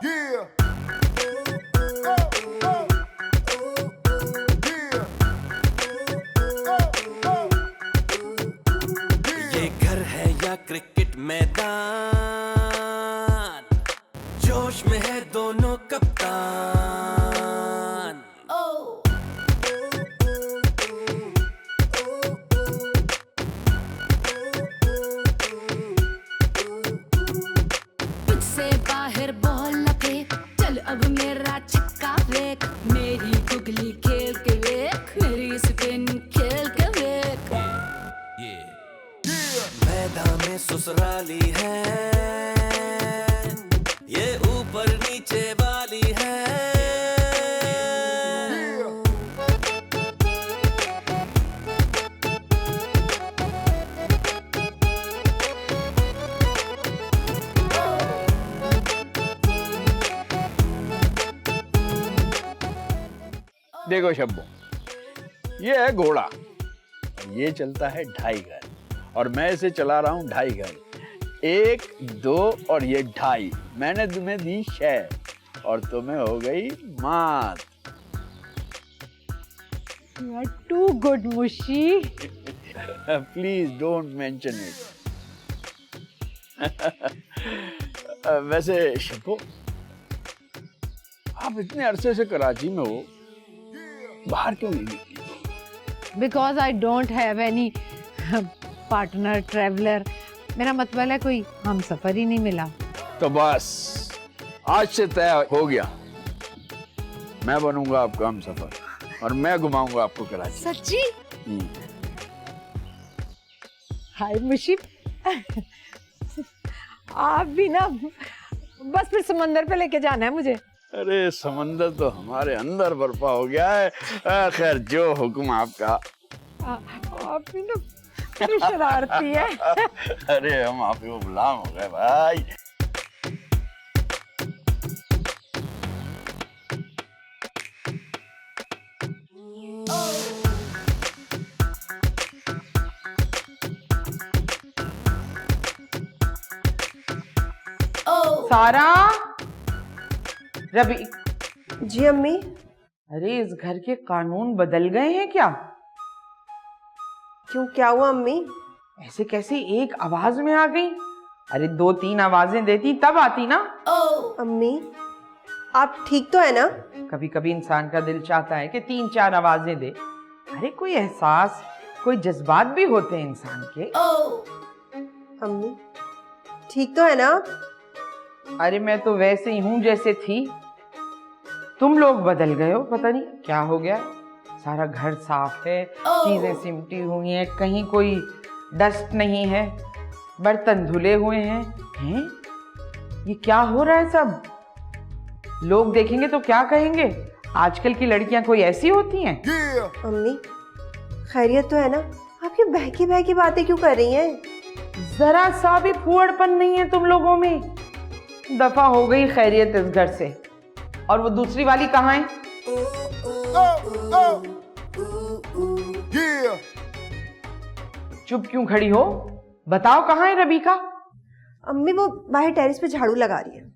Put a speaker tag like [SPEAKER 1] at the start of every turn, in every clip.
[SPEAKER 1] ये घर है या क्रिकेट मैदान, जोश में है दोनों कप्तान।
[SPEAKER 2] तुझसे बाहर बॉल न फेंक, चल अब मेरा छक्का फेंक, मेरी गुगली खेल के देख, मेरी स्पिन खेल के देख।
[SPEAKER 1] मैदान में ससुराली है, ये ऊपर नीचे वाली है।
[SPEAKER 3] देखो शब्बो, ये है घोड़ा, ये चलता है 2.5 घंटे और मैं इसे चला रहा हूँ 2.5 घंटे। 1, 2 और ये 2.5, मैंने तुम्हें दी 6 और तुम्हें हो गई मात।
[SPEAKER 4] You are too good, Mushi.
[SPEAKER 3] Please don't mention it. वैसे शब्बो, आप इतने अरसे से कराची में हो, बाहर क्यों नहीं निकली?
[SPEAKER 4] Because I don't have any partner traveler। मेरा मतलब है कोई हम सफर ही नहीं मिला।
[SPEAKER 3] तो बस आज से तय हो गया, मैं बनूंगा आपका हम सफर और मैं घुमाऊंगा आपको कराची।
[SPEAKER 4] सच्ची? हाय मुशी, आप भी ना बस फिर समंदर पे लेके जाना है मुझे।
[SPEAKER 3] अरे समंदर तो हमारे अंदर बर्पा हो गया है। खैर जो हुक्म आपका।
[SPEAKER 4] आप भी ना बड़ी शरारती है।
[SPEAKER 3] अरे हम आपके गुलाम हो गए भाई।
[SPEAKER 5] सारा, रवि।
[SPEAKER 6] जी अम्मी।
[SPEAKER 5] अरे इस घर के कानून बदल गए हैं क्या?
[SPEAKER 6] क्यों, क्या हुआ अम्मी?
[SPEAKER 5] ऐसे कैसे एक आवाज में आ गई? अरे 2-3 आवाजें देती तब आती ना।
[SPEAKER 6] अम्मी आप ठीक तो है ना?
[SPEAKER 5] कभी कभी इंसान का दिल चाहता है कि 3-4 आवाजें दे। अरे कोई एहसास, कोई जज्बात भी होते हैं इंसान के।
[SPEAKER 6] अम्मी ठीक तो है ना?
[SPEAKER 5] अरे मैं तो वैसे ही हूँ जैसे थी। तुम लोग बदल गए हो, पता नहीं क्या हो गया। सारा घर साफ है, चीजें सिमटी हुई हैं, कहीं कोई डस्ट नहीं है, बर्तन धुले हुए हैं। हैं? ये क्या हो रहा है सब? लोग देखेंगे तो क्या कहेंगे? आजकल की लड़कियां कोई ऐसी होती हैं?
[SPEAKER 6] अम्मी खैरियत तो है ना? आप ये बहकी बहकी बातें क्यों कर रही हैं?
[SPEAKER 5] जरा सा भी फूहड़पन नहीं है तुम लोगों में। दफा हो गई खैरियत इस घर से। और वो दूसरी वाली कहाँ है? चुप क्यों खड़ी हो? बताओ कहाँ है रबीका?
[SPEAKER 6] अम्मी वो बाहर टेरेस पे झाड़ू लगा रही है।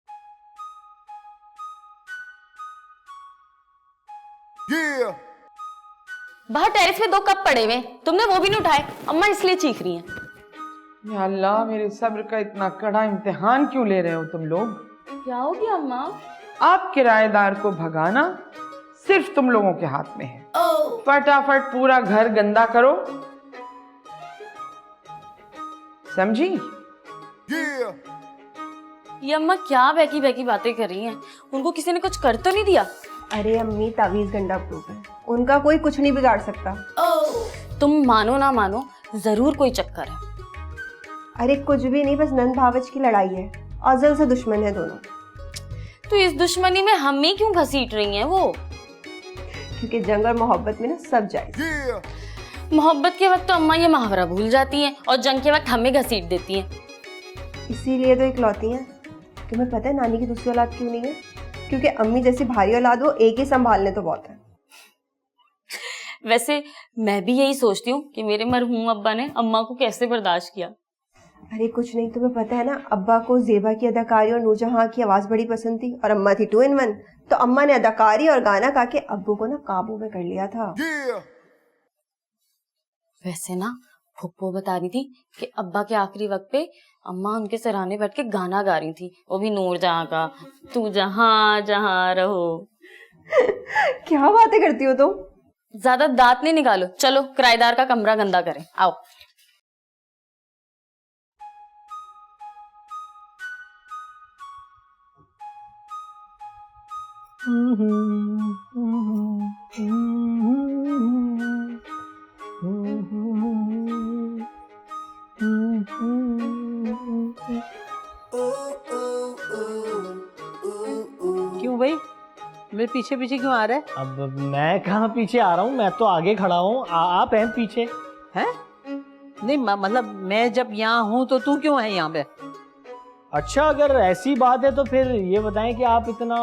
[SPEAKER 7] बाहर टेरेस पे 2 कप पड़े हुए, तुमने वो भी नहीं उठाए। अम्मा इसलिए चीख रही हैं।
[SPEAKER 5] या अल्लाह, मेरे सब्र का इतना कड़ा इम्तिहान क्यों ले रहे हो तुम लोग?
[SPEAKER 7] क्या हो गया अम्मा?
[SPEAKER 5] आप किराएदार को भगाना सिर्फ तुम लोगों के हाथ में है। फटाफट पूरा घर गंदा करो, समझी?
[SPEAKER 7] ये अम्मा क्या बहकी बहकी बातें कर रही हैं? उनको किसी ने कुछ कर तो नहीं दिया?
[SPEAKER 6] अरे अम्मी तावीज गंडा प्रूफ है, उनका कोई कुछ नहीं बिगाड़ सकता।
[SPEAKER 7] तुम मानो ना मानो, जरूर कोई चक्कर है।
[SPEAKER 6] अरे कुछ भी नहीं, बस नंद भावच की लड़ाई है। अजल से दुश्मन है दोनों।
[SPEAKER 7] तो इस दुश्मनी में हम ही क्यों घसीट रही हैं वो?
[SPEAKER 6] क्योंकि जंग और मोहब्बत में ना सब जायज।
[SPEAKER 7] मोहब्बत के वक्त तो अम्मा ये मुहावरा भूल जाती हैं और जंग के वक्त हमें घसीट देती हैं।
[SPEAKER 6] इसीलिए तो इकलौती हैं। तुम्हें पता है नानी की दूसरी औलाद क्यों नहीं है? क्योंकि अम्मी जैसी भारी औलाद वो एक ही संभालने तो बहुत है।
[SPEAKER 7] वैसे मैं भी यही सोचती हूँ कि मेरे मरहूम अब्बा ने अम्मा को कैसे बर्दाश्त किया।
[SPEAKER 6] अरे कुछ नहीं, तुम्हें पता है ना, अब्बा को ज़ेबा की अदाकारी और नूरजहां की आवाज़ बड़ी पसंद थी और अम्मा थी 2 in 1। तो अम्मा ने अदाकारी और गाना गा के अब्बू को ना काबू में कर लिया था।
[SPEAKER 7] वैसे ना फुप्पो बता रही थी कि अब्बा के आखिरी वक्त पे अम्मा उनके सराहने बैठ के गाना गा रही थी, वो भी नूरजहां का, तू जहां जहां रहो।
[SPEAKER 6] क्या बातें करती हो तुम?
[SPEAKER 7] ज्यादा दांत नहीं निकालो, चलो किराएदार का कमरा गंदा करें, आओ।
[SPEAKER 8] क्यों भाई, मेरे पीछे पीछे क्यों आ रहा है?
[SPEAKER 9] अब मैं कहाँ पीछे आ रहा हूँ, मैं तो आगे खड़ा हूँ, आप हैं पीछे।
[SPEAKER 8] हैं? नहीं मतलब मैं जब यहाँ हूँ तो तू क्यों है यहाँ पे?
[SPEAKER 9] अच्छा, अगर ऐसी बात है तो फिर ये बताएं कि आप इतना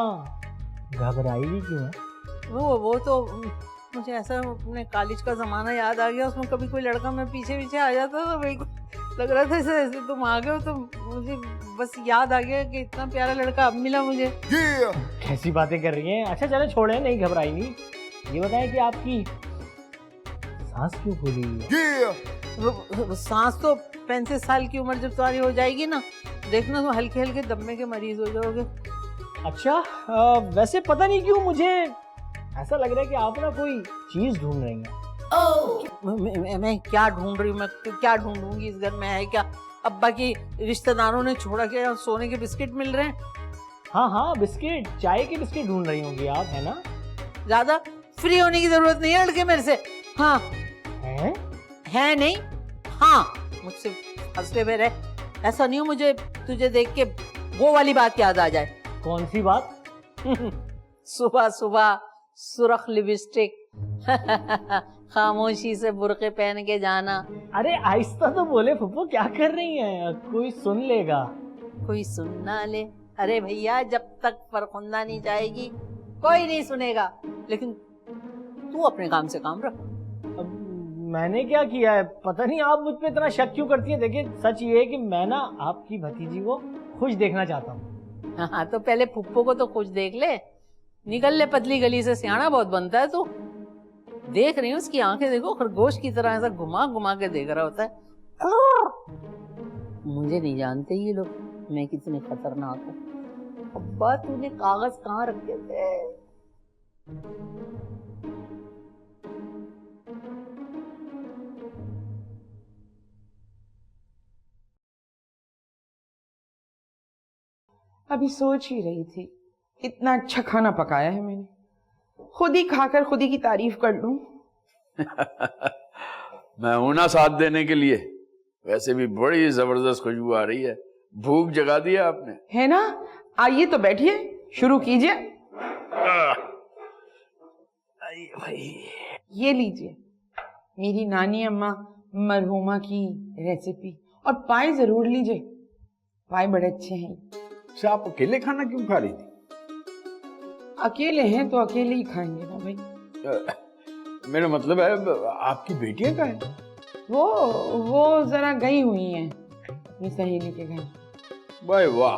[SPEAKER 9] घबराई भी क्यों है?
[SPEAKER 8] वो तो मुझे ऐसा अपने कॉलेज का जमाना याद आ गया, उसमें कभी कोई लड़का मैं पीछे पीछे आ जाता तो मेरे को लग रहा था ऐसे तुम आ गए हो, तो मुझे बस याद आ गया कि इतना प्यारा लड़का अब मिला मुझे।
[SPEAKER 9] कैसी बातें कर रही हैं? अच्छा चलो छोड़े, नहीं घबराई नहीं। ये बताएं कि आपकी सांस क्यों फूली हुई है?
[SPEAKER 8] सांस तो 35 साल की उम्र जब तुम्हारी हो जाएगी ना, देखना तो हल्के हल्के दम्मे के मरीज हो जाओगे।
[SPEAKER 9] अच्छा, वैसे पता नहीं क्यों मुझे ऐसा लग रहा है कि आप ना कोई चीज ढूंढ रही हैं।
[SPEAKER 8] मैं क्या ढूंढ रही हूँ? मैं क्या ढूंढूंगी? इस घर में है क्या? अब्बा की रिश्तेदारों ने छोड़ा के सोने के बिस्किट मिल रहे हैं।
[SPEAKER 9] हाँ, बिस्किट, चाय के बिस्किट ढूंढ रही होंगी आप, है ना?
[SPEAKER 8] ज्यादा फ्री होने की जरूरत नहीं है लड़के मेरे से। हाँ है नहीं, हाँ मुझसे हंसते हुए रहे। ऐसा नहीं हो मुझे तुझे देख के वो वाली बात याद आ जाए।
[SPEAKER 9] कौन सी बात?
[SPEAKER 8] सुबह सुबह सुरख लिपस्टिक, खामोशी से बुरके पहन के जाना।
[SPEAKER 9] अरे आहिस्ता तो बोले फुप्पो, क्या कर रही हैं? कोई सुन लेगा।
[SPEAKER 8] कोई सुन ना ले? अरे भैया, जब तक फरखुंदा नहीं जाएगी कोई नहीं सुनेगा, लेकिन तू अपने काम से काम रख।
[SPEAKER 9] अब मैंने क्या किया है? पता नहीं आप मुझ पे इतना शक क्यों करती हैं। देखिए सच ये है कि मैं ना आपकी भतीजी को खुश देखना चाहता हूँ।
[SPEAKER 8] हाँ तो पहले फुप्पो को तो खुश देख ले, निकल ले पतली गली से, सियाना बहुत बनता है तू। देख रही हूँ उसकी आंखें, देखो खरगोश की तरह ऐसा घुमा घुमा के देख रहा होता है। मुझे नहीं जानते ये लोग मैं कितनी खतरनाक हूँ। अब्बा तूने कागज कहाँ रखे थे?
[SPEAKER 5] अभी सोच ही रही थी, इतना अच्छा खाना पकाया है मैंने, खुद ही खाकर खुद ही की तारीफ कर लूं।
[SPEAKER 3] मैं हूं ना साथ देने के लिए। वैसे भी बड़ी जबरदस्त खुशबू आ रही है, भूख जगा दी है आपने।
[SPEAKER 5] है ना? आइए तो बैठिए, शुरू कीजिए। ये लीजिए मेरी नानी अम्मा मरहुमा की रेसिपी, और पाए जरूर लीजिए, पाए बड़े अच्छे हैं।
[SPEAKER 3] अच्छा, आप अकेले खाना क्यों खा रही थी?
[SPEAKER 5] अकेले हैं तो अकेले ही खाएंगे ना भाई।
[SPEAKER 3] मेरा मतलब है आपकी बेटियां कहाँ हैं?
[SPEAKER 5] वो जरा गई हुई हैं अपनी सहेली के घर।
[SPEAKER 3] भाई वाह,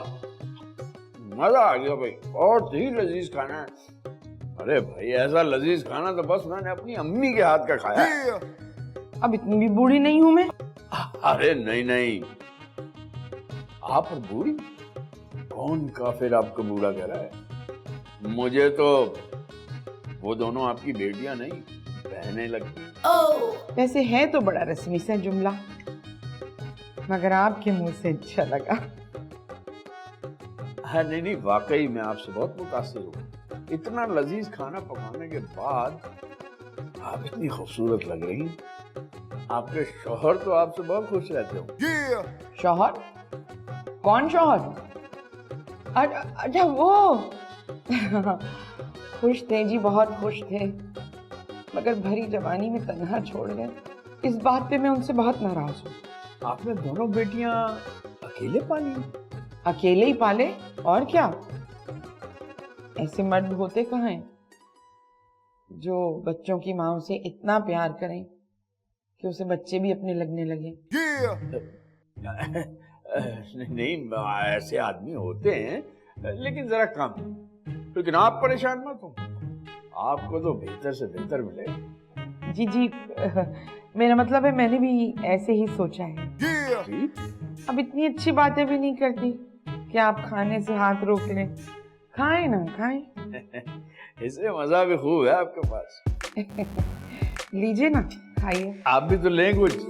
[SPEAKER 3] मजा आ गया भाई, बहुत ही लजीज खाना है। अरे भाई, ऐसा लजीज खाना तो बस मैंने अपनी अम्मी के हाथ का खाया है।
[SPEAKER 5] अब इतनी भी बूढ़ी नहीं हूं मैं।
[SPEAKER 3] अरे नहीं, आप और बूढ़ी? कौन काफिर आपको बूढ़ा कह रहा है? मुझे तो वो दोनों आपकी बेटियां नहीं, बहनें लगती हैं।
[SPEAKER 5] वैसे है तो बड़ा रस्मी सा जुमला, मगर आपके मुंह से अच्छा लगा।
[SPEAKER 3] हाँ नहीं, वाकई मैं आपसे बहुत मुतासिर हूँ। इतना लजीज खाना पकाने के बाद आप इतनी खूबसूरत लग रही हैं। आपके शौहर तो आपसे बहुत खुश रहते हो।
[SPEAKER 5] शौहर? कौन शौहर? अच्छा वो खुश थे जी, बहुत खुश थे, मगर भरी जवानी में तन्हा छोड़ गए। इस बात पे मैं उनसे बहुत नाराज हूँ।
[SPEAKER 3] आपने दोनों बेटियां अकेले पाली?
[SPEAKER 5] अकेले ही पाले, और क्या? ऐसे मर्द होते कहाँ हैं जो बच्चों की माँ से इतना प्यार करें कि उसे बच्चे भी अपने लगने लगे।
[SPEAKER 3] नहीं, ऐसे आदमी होते हैं लेकिन जरा कम। लेकिन आप परेशान मत हो, आपको तो बेहतर से बेहतर मिलेगा।
[SPEAKER 5] जी जी, मेरा मतलब है मैंने भी ऐसे ही सोचा है। अब इतनी अच्छी बातें भी नहीं करती कि आप खाने से हाथ रोक लें। खाएं ना खाएं।
[SPEAKER 3] इससे मजा भी खूब है आपके पास।
[SPEAKER 5] लीजिए ना, खाइए।
[SPEAKER 3] आप भी तो लें कुछ।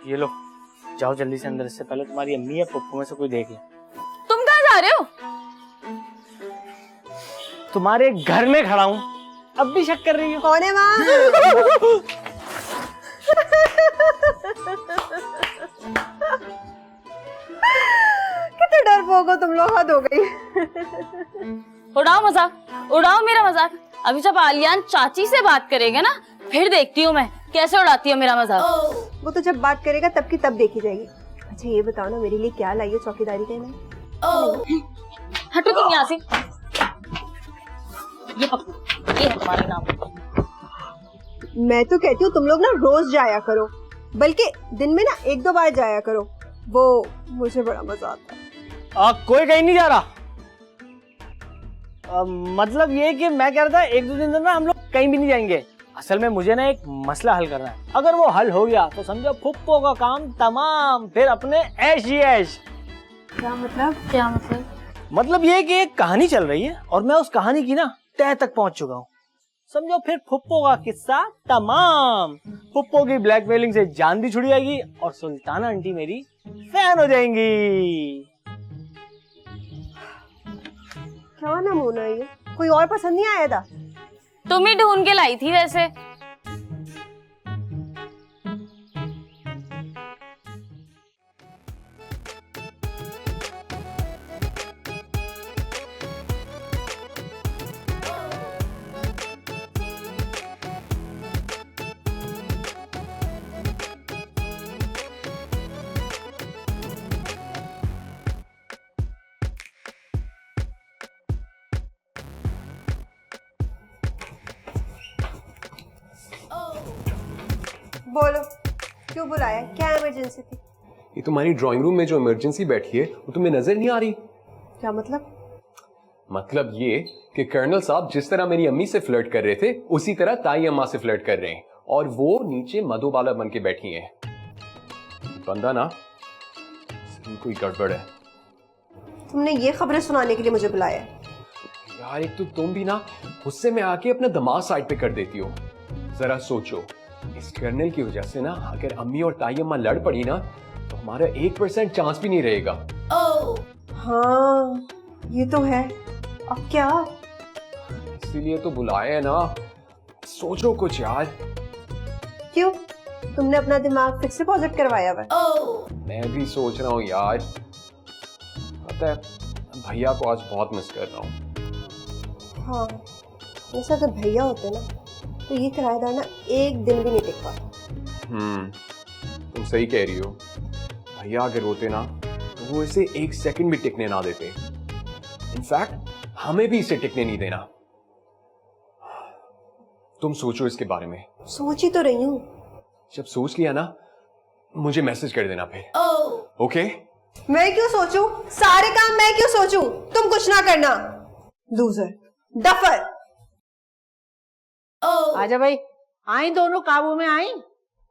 [SPEAKER 9] ये लो, जाओ जल्दी से अंदर, इससे पहले तुम्हारी अम्मी या पप्पू में से कोई देख ले।
[SPEAKER 7] तुम कहाँ जा रहे हो?
[SPEAKER 9] तुम्हारे घर में खड़ा हूँ, अब भी शक कर रही हो?
[SPEAKER 6] कौन है वहाँ? कितने डरपोक हो तुम लोग, हद हो गई।
[SPEAKER 7] उड़ाओ मजाक, उड़ाओ मेरा मजाक। अभी जब आलियान चाची से बात करेगा ना, फिर देखती हूँ मैं कैसे उड़ाती हो मेरा मजाक।
[SPEAKER 6] वो तो जब बात करेगा तब की तब देखी जाएगी। अच्छा ये बताओ ना, मेरे लिए क्या लाई हो चौकीदारी करने?
[SPEAKER 7] हटो तुम यहाँ से। ये पकड़ो, ये है तुम्हारे नाम।
[SPEAKER 6] मैं तो कहती हूँ तुम लोग ना रोज जाया करो, बल्कि दिन में ना 1-2 बार जाया करो, वो मुझे बड़ा मजा आता है।
[SPEAKER 9] कोई कहीं नहीं जा रहा। मतलब ये कि मैं कह रहा था 1-2 दिन ना हम लोग कहीं भी नहीं जाएंगे। असल में मुझे ना एक मसला हल करना है। अगर वो हल हो गया तो समझो फुप्पो का काम तमाम, फिर अपने ऐश ही ऐश।
[SPEAKER 6] क्या मतलब?
[SPEAKER 7] क्या मतलब?
[SPEAKER 9] मतलब ये कि एक कहानी चल रही है और मैं उस कहानी की ना तह तक पहुंच चुका हूँ। समझो फिर फुप्पो का किस्सा तमाम। फुप्पो की ब्लैकमेलिंग से जान भी छुड़ जाएगी और सुल्ताना आंटी मेरी फैन हो जाएंगी।
[SPEAKER 6] क्या नमूना है ये? कोई और पसंद नहीं आया था?
[SPEAKER 7] तुम ही ढूंढ के लाई थी वैसे।
[SPEAKER 6] बोलो, क्यों बुलाया? क्या इमरजेंसी थी?
[SPEAKER 10] ये तुम्हारी ड्राइंग रूम में जो इमरजेंसी बैठी है वो तुम्हें नजर नहीं आ रही?
[SPEAKER 6] क्या मतलब?
[SPEAKER 10] मतलब ये कि कर्नल साहब जिस तरह मेरी अम्मी से फ्लर्ट कर रहे थे उसी तरह ताई अम्मा से फ्लर्ट कर रहे हैं और वो नीचे मधुबाला बन के बैठी हैं। बंदा ना कोई गड़बड़ है।
[SPEAKER 6] तुमने ये खबरें सुनाने के लिए मुझे बुलाया है?
[SPEAKER 10] यार एक तो तुम भी ना गुस्से में आके अपना दिमाग साइड पे कर देती हो। जरा सोचो, इस कर्नल की वजह से ना अगर अम्मी और ताई अम्मा लड़ पड़ी ना तो हमारा 1% चांस भी नहीं रहेगा।
[SPEAKER 6] हाँ ये तो है। अब क्या?
[SPEAKER 10] इसीलिए तो बुलाया है ना। सोचो कुछ यार।
[SPEAKER 6] क्यों? तुमने अपना दिमाग फिर से पॉजिटिव करवाया हुआ?
[SPEAKER 10] मैं भी सोच रहा हूँ यार। पता है भैया को आज बहुत मिस कर रहा हूँ।
[SPEAKER 6] हाँ वैसे अगर भैया होते ना तो ये किराएदार ना एक दिन भी नहीं टिक पाता।
[SPEAKER 10] तुम सही कह रही हो। भैया अगर होते ना तो वो इसे 1 सेकंड भी टिकने ना देते। इनफैक्ट हमें भी इसे टिकने नहीं देना। तुम सोचो इसके बारे में।
[SPEAKER 6] सोच ही तो रही हूँ।
[SPEAKER 10] जब सोच लिया ना मुझे मैसेज कर देना फिर। ओके?
[SPEAKER 6] मैं क्यों सोचूं? सारे काम मैं क्यों सोचूं? तुम कुछ ना करना। Loser, duffer.
[SPEAKER 8] आजा भाई, आई दोनों काबू में आई।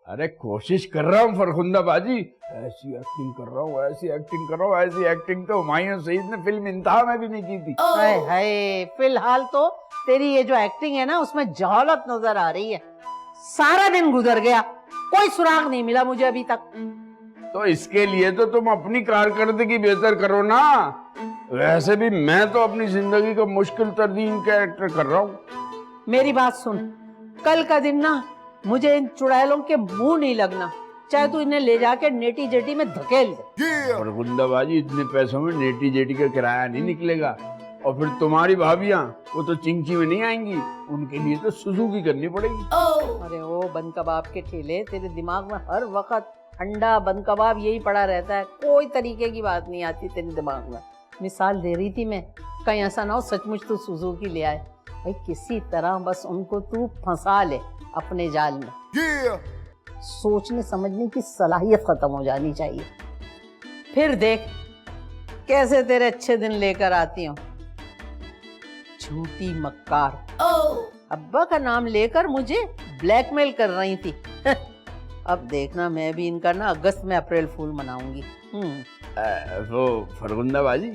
[SPEAKER 3] अरे कोशिश कर रहा हूँ फरखुंदा बाजी, ऐसी एक्टिंग कर रहा हूँ, ऐसी एक्टिंग कर रहा हूँ, ऐसी एक्टिंग तो हुमायूं सईद ने फिल्म इंतहा में भी नहीं की थी।
[SPEAKER 8] हाय हाय, फिलहाल तो तेरी ये जो एक्टिंग है ना उसमें जहालत नजर आ रही है। सारा दिन गुजर गया, कोई सुराग नहीं मिला मुझे अभी तक।
[SPEAKER 3] तो इसके लिए तो तुम अपनी कारकर्दगी बेहतर करो ना। वैसे भी मैं तो अपनी जिंदगी का मुश्किल तरीन कैरेक्टर कर रहा हूँ।
[SPEAKER 8] मेरी बात सुन, कल का दिन ना मुझे इन चुड़ैलों के मुंह नहीं लगना, चाहे तू इन्हें ले जाके नेटी जेटी में धकेल दे।
[SPEAKER 3] और गुंडाबाजी, इतने पैसों में नेटी जेटी का किराया नहीं निकलेगा। और फिर तुम्हारी भाभियां वो तो चिंची में नहीं आएंगी, उनके लिए तो सुजुकी करनी पड़ेगी।
[SPEAKER 8] अरे ओ बन कबाब के ठेले, तेरे दिमाग में हर वक्त अंडा बन कबाब यही पड़ा रहता है, कोई तरीके की बात नहीं आती तेरे दिमाग में। मिसाल दे रही थी मैं, कहीं ऐसा ना हो सचमुच तू सुजुकी ले आए। भाई किसी तरह बस उनको तू फंसा ले अपने जाल में। सोचने समझने की सलाहियत खत्म हो जानी चाहिए। फिर देख कैसे तेरे अच्छे दिन लेकर आती हूँ। झूठी मक्कार, अब्बा का नाम लेकर मुझे ब्लैकमेल कर रही थी। अब देखना मैं भी इनका ना अगस्त में अप्रैल फूल मनाऊंगी।
[SPEAKER 3] वो फरगुंदा बाजी,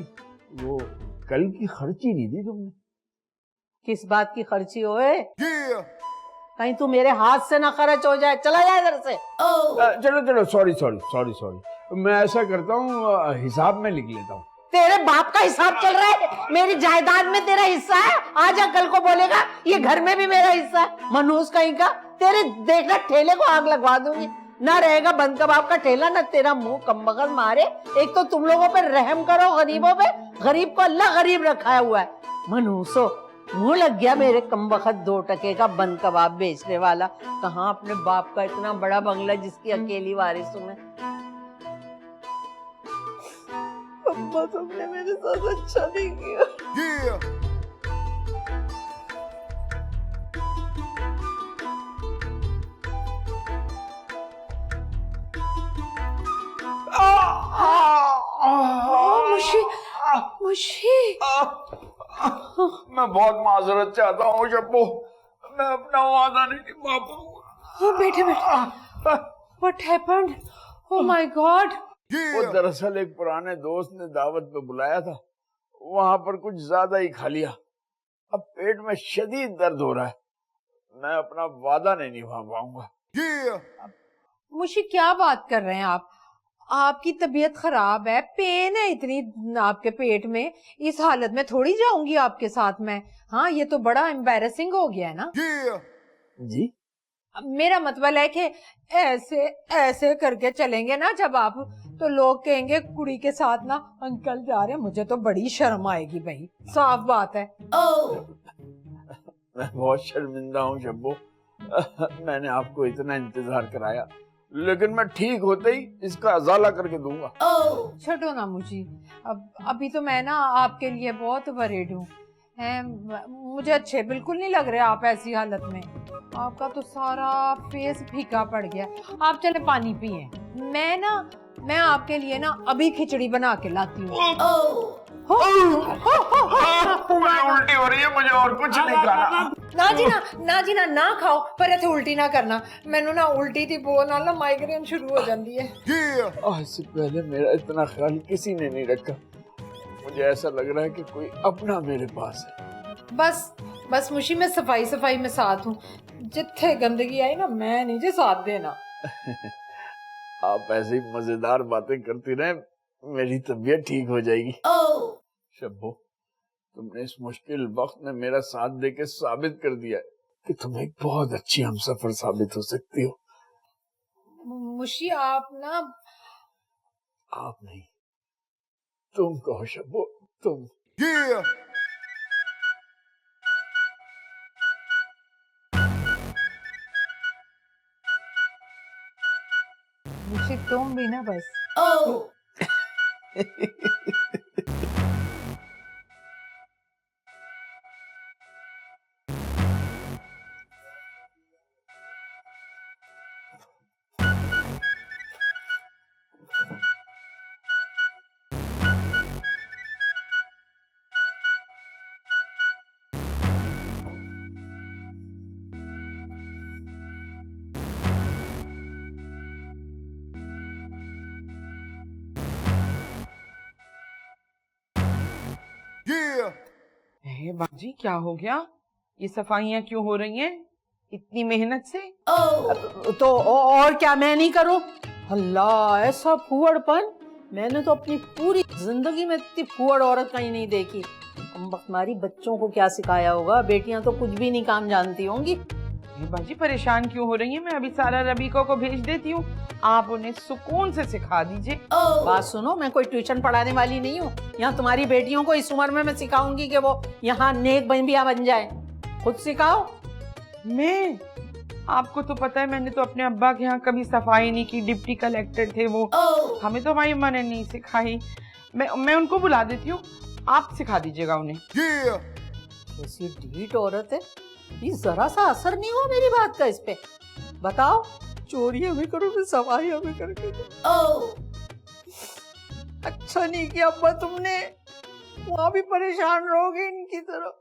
[SPEAKER 3] वो कल की खर्ची नहीं दी तुमने।
[SPEAKER 8] किस बात की खर्ची होए? कहीं तू मेरे हाथ से ना खर्च हो जाए, चला जाए इधर से।
[SPEAKER 3] चलो चलो, सॉरी। मैं ऐसा करता हूँ, हिसाब में लिख लेता हूँ।
[SPEAKER 8] तेरे बाप का हिसाब चल रहा है, मेरी जायदाद में तेरा हिस्सा है। आजा कल को बोलेगा ये घर में भी मेरा हिस्सा है, मनहूस कहीं का। तेरे देखना ठेले को आग लगवा दूंगी, ना रहेगा बंद कबाब का ठेला, ना तेरा मुंह कमबख्त मारे। एक तो तुम लोगों पे रहम करो गरीबों पे, गरीब को अल्लाह गरीब रखा हुआ है। मनहूसो, मुंह लग गया मेरे कमबख्त 2 टके का बंद कबाब बेचने वाला। कहाँ अपने बाप का इतना बड़ा बंगला जिसकी अकेली वारिस हूं मैं। अम्मा तुमने मेरे साथ अच्छा नहीं किया। मुशी
[SPEAKER 3] मैं बहुत माजरत चाहता हूँ शब्बो, मैं अपना वादा नहीं निभा पाऊंगा।
[SPEAKER 4] बेटे what happened? Oh my God.
[SPEAKER 3] वो दरअसल एक पुराने दोस्त ने दावत पे बुलाया था, वहां पर कुछ ज्यादा ही खा लिया। अब पेट में शदीद दर्द हो रहा है, मैं अपना वादा नहीं निभा पाऊंगा।
[SPEAKER 4] मुशी क्या बात कर रहे हैं आप? आपकी तबीयत खराब है, पेन है इतनी आपके पेट में, इस हालत में थोड़ी जाऊंगी आपके साथ मैं। हाँ, ये तो बड़ा एम्बैरेसिंग हो गया है ना।
[SPEAKER 3] जी
[SPEAKER 4] मेरा मतलब है कि ऐसे ऐसे करके चलेंगे ना जब आप, तो लोग कहेंगे कुड़ी के साथ ना अंकल जा रहे हैं। मुझे तो बड़ी शर्म आएगी भाई, साफ बात है।
[SPEAKER 3] मैं बहुत शर्मिंदा हूँ शब्बो, मैंने आपको इतना इंतजार कराया, लेकिन मैं ठीक होते ही इसका अजाला करके दूंगा।
[SPEAKER 4] छोड़ो ना मुझे, अब अभी तो मैं ना आपके लिए बहुत वरीड हूँ। मुझे अच्छे बिल्कुल नहीं लग रहे आप ऐसी हालत में। आपका तो सारा फेस फीका पड़ गया। आप चले पानी पिए, मैं आपके लिए ना अभी खिचड़ी बना के लाती हूँ।
[SPEAKER 3] उल्टी हो रही है, मुझे और कुछ नहीं खाना।
[SPEAKER 4] ना जी ना खाओ, पर इतने उल्टी ना करना। मैनू ना उल्टी थी बहुत ना माइग्रेन शुरू हो जाती है।
[SPEAKER 3] आज से पहले मेरा इतना ख्याल किसी ने नहीं रखा। मुझे ऐसा लग रहा है कि कोई अपना मेरे पास है।
[SPEAKER 4] बस मुशी में सफाई में साथ हूँ। जिथे गंदगी आई ना, मैं नहीं जे साथ देना।
[SPEAKER 3] आप ऐसी मजेदार बातें करती रहे, मेरी तबीयत ठीक हो जाएगी। शब्बो, तुमने इस मुश्किल वक्त में मेरा साथ देके साबित कर दिया कि तुम एक बहुत अच्छी हमसफर साबित हो सकती हो।
[SPEAKER 4] मुशी आप ना,
[SPEAKER 3] आप नहीं, तुम कहो शब्बो, तुम।
[SPEAKER 4] मुशी तुम भी ना बस।
[SPEAKER 5] बाजी क्या हो गया? ये सफाइयाँ क्यों हो रही हैं इतनी मेहनत से?
[SPEAKER 8] तो और क्या मैं नहीं करूं? अल्लाह, ऐसा फूहड़पन मैंने तो अपनी पूरी जिंदगी में इतनी फूहड़ औरत कहीं नहीं देखी। हमारी बच्चों को क्या सिखाया होगा, बेटियां तो कुछ भी नहीं काम जानती होंगी।
[SPEAKER 5] बाजी परेशान क्यों हो रही हैं? मैं अभी सारा रबीको को भेज देती हूँ, आप उन्हें सुकून से सिखा दीजिए।
[SPEAKER 8] बात सुनो, मैं कोई ट्यूशन पढ़ाने वाली नहीं हूँ। यहाँ तुम्हारी बेटियों को इस उम्र में मैं सिखाऊंगी कि वो यहाँ नेक बंबिया बन जाए। खुद सिखाओ।
[SPEAKER 5] मैं, आपको तो पता है मैंने तो अपने अब्बा के यहाँ कभी सफाई नहीं की, डिप्टी कलेक्टर थे वो। हमें तो हमारी अम्मा ने नहीं सिखाई। मैं उनको बुला देती हूँ, आप सिखा दीजिएगा उन्हें।
[SPEAKER 8] कैसी ढीठ औरत है, ये जरा सा असर नहीं हुआ मेरी बात का इस पे। बताओ, चोरी हमें करोगे, सफाई हमें करके दो। अच्छा नहीं किया अब्बा तुमने, वहां भी परेशान रहोगे इनकी तरह।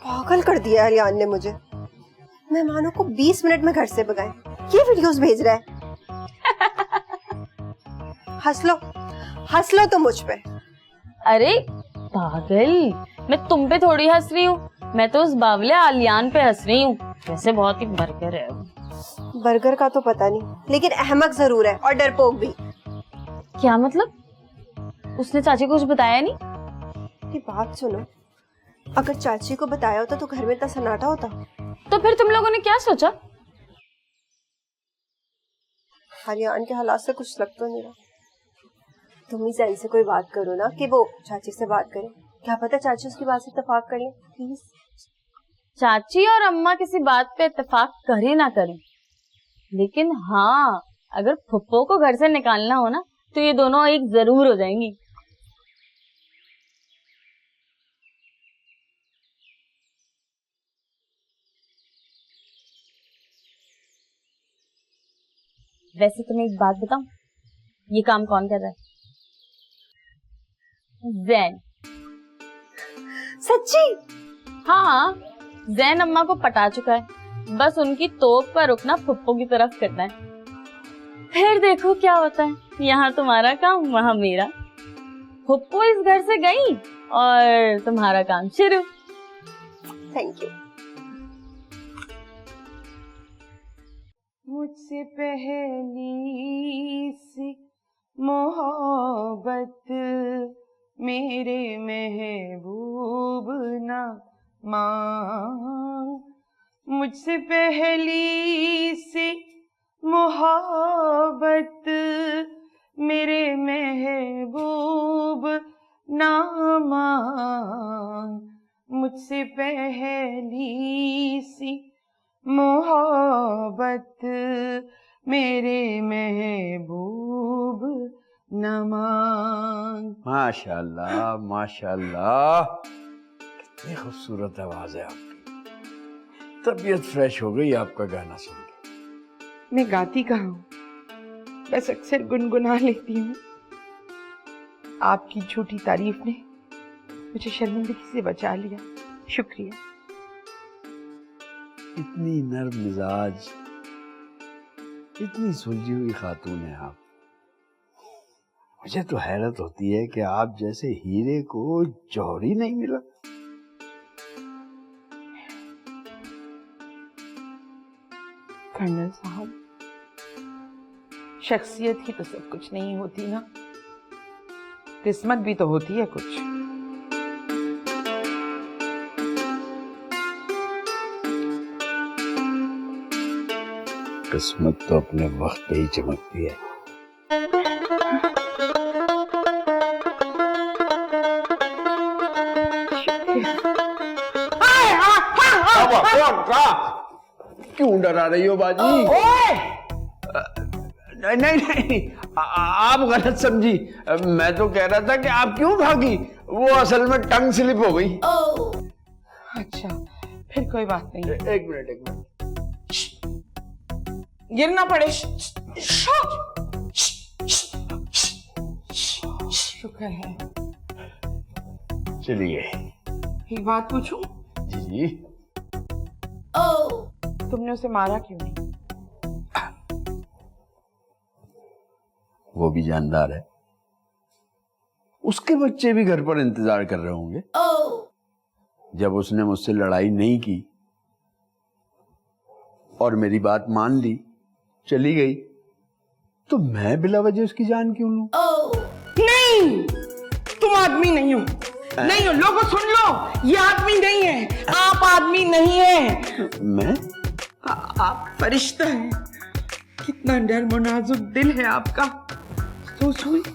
[SPEAKER 6] पागल कर दिया अलियान ने मुझे। मेहमानों को 20 मिनट में घर से भगाए, ये वीडियोस भेज रहा है। हंस लो तो मुझ पे।
[SPEAKER 7] अरे पागल, मैं तुम पे थोड़ी हंस रही हूँ, मैं तो उस बावले आलियान पे हंस रही हूँ। वैसे बहुत ही बर्गर है।
[SPEAKER 6] बर्गर का तो पता नहीं, लेकिन अहमक जरूर है और डरपोक भी।
[SPEAKER 7] क्या मतलब? उसने चाची को कुछ बताया नहीं?
[SPEAKER 6] ये बात सुनो, अगर चाची को बताया होता तो घर में इतना सन्नाटा होता।
[SPEAKER 7] तो फिर तुम लोगों ने क्या सोचा?
[SPEAKER 6] अलियान के हालात से कुछ लग तो नहीं रहा। तुम ही सैन से कोई बात करो ना कि वो चाची से बात करे। क्या पता चाची उसकी बात से इत्तेफाक कर ले। प्लीज।
[SPEAKER 7] चाची और अम्मा किसी बात पे इत्तेफाक करे ना करें, लेकिन हाँ, अगर फुप्पो को घर से निकालना हो ना तो ये दोनों एक जरूर हो जाएंगी। वैसे तुम्हें एक बात बताऊं, ये काम कौन कर रहा है? जैन।
[SPEAKER 6] सच्ची?
[SPEAKER 7] हाँ, जैन अम्मा को पटा चुका है, बस उनकी तोप पर रुकना फुप्पो की तरफ करना है। फिर देखो क्या होता है, यहाँ तुम्हारा काम वहाँ मेरा। फुप्पो इस घर से गई और तुम्हारा काम शुरू।
[SPEAKER 6] Thank you.
[SPEAKER 5] मुझसे पहली सी मोहब्बत मेरे महबूब ना मांग, मुझसे पहली सी मोहब्बत मेरे महबूब ना मांग, मुझसे पहली सी मोहब्बत मेरे महबूब न मांग।
[SPEAKER 3] माशाल्लाह माशाल्लाह, कितनी खूबसूरत आवाज है आपकी। तबीयत फ्रेश हो गई आपका गाना सुन के।
[SPEAKER 5] मैं गाती कहाँ हूँ, बस अक्सर गुनगुना लेती हूँ। आपकी झूठी तारीफ ने मुझे शर्मिंदगी से बचा लिया, शुक्रिया।
[SPEAKER 3] इतनी नर्म मिजाज, इतनी सुलझी हुई खातून है आप। मुझे तो हैरत होती है कि आप जैसे हीरे को जौहर ही नहीं मिला।
[SPEAKER 5] कर्नल साहब, शख्सियत ही तो सब कुछ नहीं होती ना, किस्मत भी तो होती है कुछ।
[SPEAKER 3] किस्मत तो अपने वक्त पे ही चमकती है। क्यों डरा रही हो बाजी? नहीं नहीं नहीं, आप गलत समझी। मैं तो कह रहा था कि आप क्यों भागी, वो असल में टंग स्लिप हो गई।
[SPEAKER 5] अच्छा, फिर कोई बात नहीं।
[SPEAKER 3] एक मिनट,
[SPEAKER 5] गिरना पड़े। शुक्र है।
[SPEAKER 3] चलिए,
[SPEAKER 5] एक बात पूछूं?
[SPEAKER 3] जी जी।
[SPEAKER 5] तुमने उसे मारा क्यों नहीं?
[SPEAKER 3] वो भी जानदार है, उसके बच्चे भी घर पर इंतजार कर रहे होंगे। जब उसने मुझसे लड़ाई नहीं की और मेरी बात मान ली, चली गई, तो मैं बिला वजह उसकी जान क्यों लूं?
[SPEAKER 5] नहीं, तुम आदमी नहीं हो, नहीं हो। लोगों सुन लो, ये आदमी नहीं है, आप आदमी नहीं है।
[SPEAKER 3] मैं?
[SPEAKER 5] आप फरिश्ता हैं। कितना नर्म और नाजुक दिल है आपका, so sweet।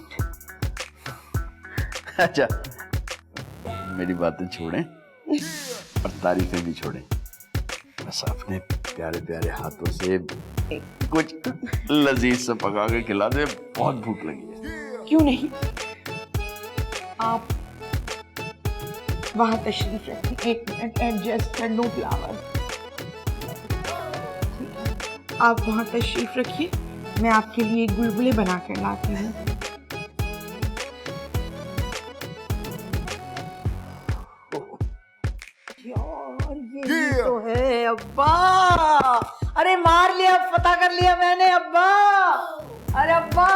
[SPEAKER 3] अच्छा, मेरी बातें छोड़ें और तारीफें भी छोड़ें। बस अपने प्यारे प्यारे हाथों से कुछ लजीज सा पका के खिला दे, बहुत भूख लगी है।
[SPEAKER 5] क्यों नहीं, आप वहां तशरीफ रखिए। एक मिनट एडजस्ट कर लो फ्लावर। आप वहां तशरीफ रखिए, मैं आपके लिए गुलगुले बना कर लाती हूँ।
[SPEAKER 8] यही तो है अब्बा। अरे मार लिया, पता कर लिया मैंने अब्बा। अरे अब्बा,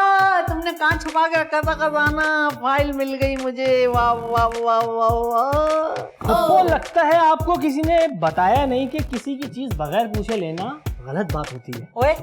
[SPEAKER 8] तुमने कहाँ छुपा के रखा था खजाना? फाइल मिल गई मुझे। वाह वाह वाह वाह वाह।
[SPEAKER 9] आपको लगता है आपको किसी ने बताया नहीं कि किसी की चीज बगैर पूछे लेना गलत बात होती है।
[SPEAKER 8] ओए,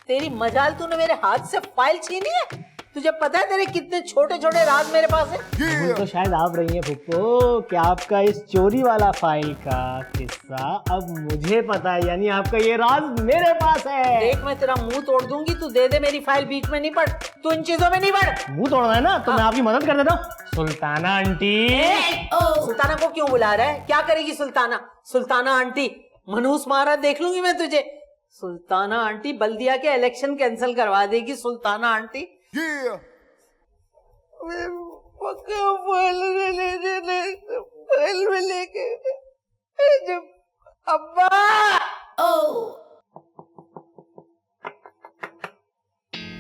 [SPEAKER 8] तेरी मजाल, तूने मेरे हाथ से फाइल छीनी है? तुझे पता है तेरे कितने छोटे छोटे राज मेरे पास है?
[SPEAKER 9] भूल तो शायद आप रही हैं फुप्पो कि आपका इस चोरी वाला फाइल का किस्सा अब मुझे पता है, यानी आपका ये राज मेरे पास है।
[SPEAKER 8] देख, मैं तेरा मुंह तोड़ दूंगी। तू दे दे मेरी फाइल, बीच में नहीं पड़। तू इन चीजों में नहीं पड़।
[SPEAKER 9] मुंह तोड़ना है ना, तो मैं आपकी मदद कर देता हूँ। सुल्ताना आंटी।
[SPEAKER 8] सुल्ताना को क्यों बुला रहा है? क्या करेगी सुल्ताना? सुल्ताना आंटी मनहूस मारा देख लूंगी मैं तुझे। सुल्ताना आंटी बल्दिया के इलेक्शन कैंसिल करवा देगी। सुल्ताना आंटी अब्बा।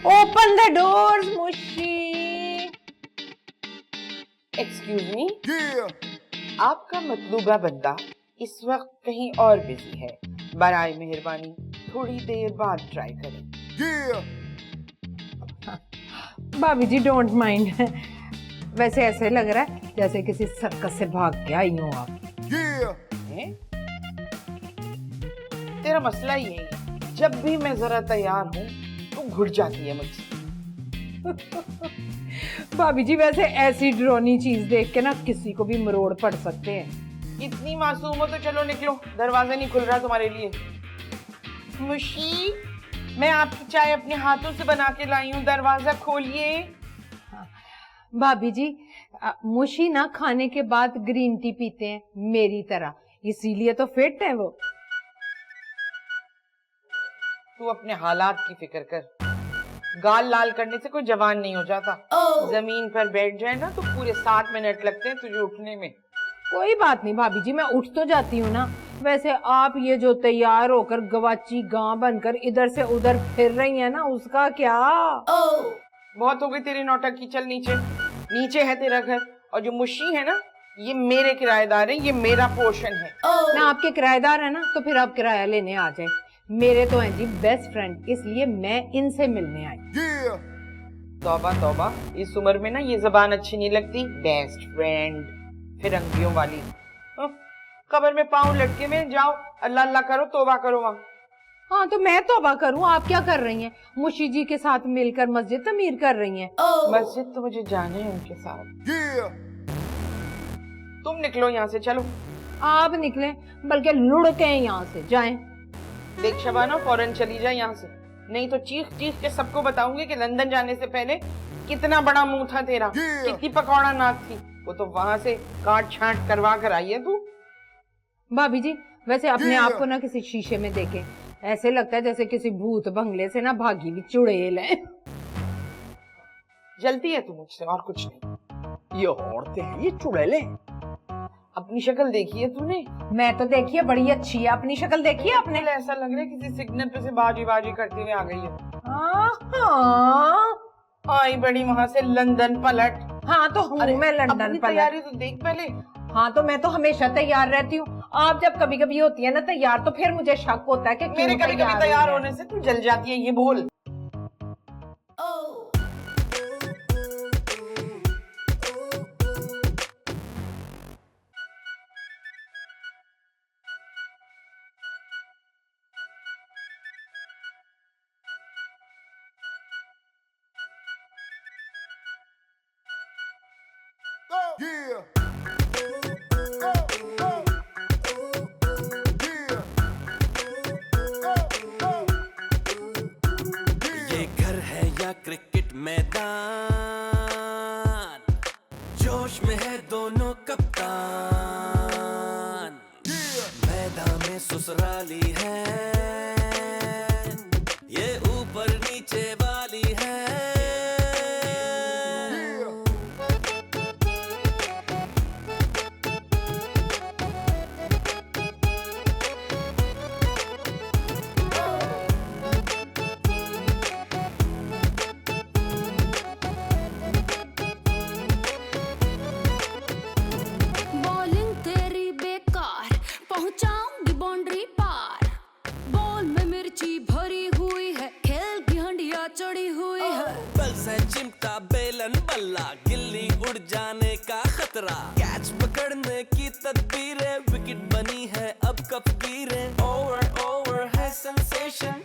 [SPEAKER 4] Open the doors Mushi.
[SPEAKER 5] Excuse me, आपका मतलूबा बंदा इस वक्त कहीं और बिजी है। बराए मेहरबानी थोड़ी देर बाद ट्राई करें।
[SPEAKER 4] भाभी जी डोंट माइंड। वैसे ऐसे लग रहा है जैसे किसी सर्कस से भाग के आई हो आप।
[SPEAKER 5] तेरा मसला यही है, जब भी मैं जरा तैयार हूँ तो घुट जाती है मुझसे।
[SPEAKER 4] भाभी जी वैसे ऐसी डरावनी चीज देख के ना किसी को भी मरोड़ पड़ सकते हैं।
[SPEAKER 5] इतनी मासूम हो तो चलो निकलो, दरवाजा नहीं खुल रहा तुम्हारे लिए। मुशी, मैं आपकी चाय अपने हाथों से बना के लाई हूँ, दरवाजा खोलिए।
[SPEAKER 4] भाभी जी मुशी ना खाने के बाद ग्रीन टी पीते हैं मेरी तरह, इसीलिए तो फिट है वो।
[SPEAKER 5] तू अपने हालात की फिक्र कर। गाल लाल करने से कोई जवान नहीं हो जाता। जमीन पर बैठ जाए ना तो पूरे 7 मिनट लगते हैं तुझे उठने में।
[SPEAKER 4] कोई बात नहीं भाभी जी, मैं उठ तो जाती हूँ ना। वैसे आप ये जो तैयार होकर गवाची गां बनकर इधर से उधर फिर रही हैं ना, उसका क्या?
[SPEAKER 5] बहुत हो गई तेरी नौटंकी, चल नीचे। नीचे है तेरा घर, और जो मुशी है ना, ये मेरे किराएदार है, ये मेरा पोर्शन है।
[SPEAKER 4] ना आपके किराएदार है ना, तो फिर आप किराया लेने आ जाए। मेरे तो हैं जी बेस्ट फ्रेंड, इसलिए मैं इनसे मिलने आई।
[SPEAKER 5] तौबा तौबा, इस उम्र में ना ये जबान अच्छी नहीं लगती। बेस्ट फ्रेंड, फिरंगियों वाली। कब्र में पाँव लटके में जाओ, अल्लाह अल्लाह करो, तौबा करो वहाँ।
[SPEAKER 4] हाँ तो मैं तौबा करूँ, आप क्या कर रही हैं? मुशी जी के साथ मिलकर मस्जिद तमीर कर रही हैं।
[SPEAKER 5] मस्जिद तो मुझे जाने है उनके साथ। तुम निकलो यहाँ से, चलो।
[SPEAKER 4] आप निकले, बल्कि लुढ़के यहाँ से जाएं।
[SPEAKER 5] देख शबाना, फौरन चली जाए यहाँ से, नहीं तो चीख चीख के सबको बताऊंगी कि लंदन जाने से पहले कितना बड़ा मुंह था तेरा, कितनी पकौड़ा नाक थी। वो तो वहां से काट छांट करवा कर आई है तू।
[SPEAKER 4] भाभी जी वैसे अपने आप को ना किसी शीशे में देखें, ऐसे लगता है जैसे किसी भूत बंगले से ना भागी हुई चुड़ैल है।
[SPEAKER 5] जलती है तू मुझसे, और कुछ नहीं।
[SPEAKER 9] ये औरतें हैं, ये चुड़ैलें।
[SPEAKER 5] अपनी शक्ल देखी है तूने?
[SPEAKER 4] मैं तो देखी है, बड़ी अच्छी है। अपनी शक्ल देखी है आपने?
[SPEAKER 5] ऐसा लग रहा है किसी सिग्नल पे से बाजी बाजी करते हुए आ गई है। आई बड़ी वहां से लंदन पलट।
[SPEAKER 4] हाँ तो हूँ मैं लंदन पलट।
[SPEAKER 5] तैयारी तो देख पहले।
[SPEAKER 4] हाँ तो मैं तो हमेशा तैयार रहती हूँ। आप जब कभी कभी होती है ना तैयार, तो फिर मुझे शक होता है कि
[SPEAKER 5] मेरे कभी कभी तैयार होने से तू जल जाती है, ये बोल।
[SPEAKER 1] ये घर है या क्रिकेट मैदान, जोश में है दोनों कप्तान। मैदान में ससुराली है, ये ऊपर नीचे वाली है।
[SPEAKER 2] बॉलिंग तेरी बेकार, पहुंचाऊंगी बाउंड्री पार। बॉल में मिर्ची भरी हुई है, खेल की हंडिया चढ़ी हुई है।
[SPEAKER 1] बल से चिमटा बेलन बल्ला, गिल्ली उड़ जाने का खतरा। कैच पकड़ने की तदबीरें, विकेट बनी है अब कब गिरे। ओवर ओवर है सेंसेशन,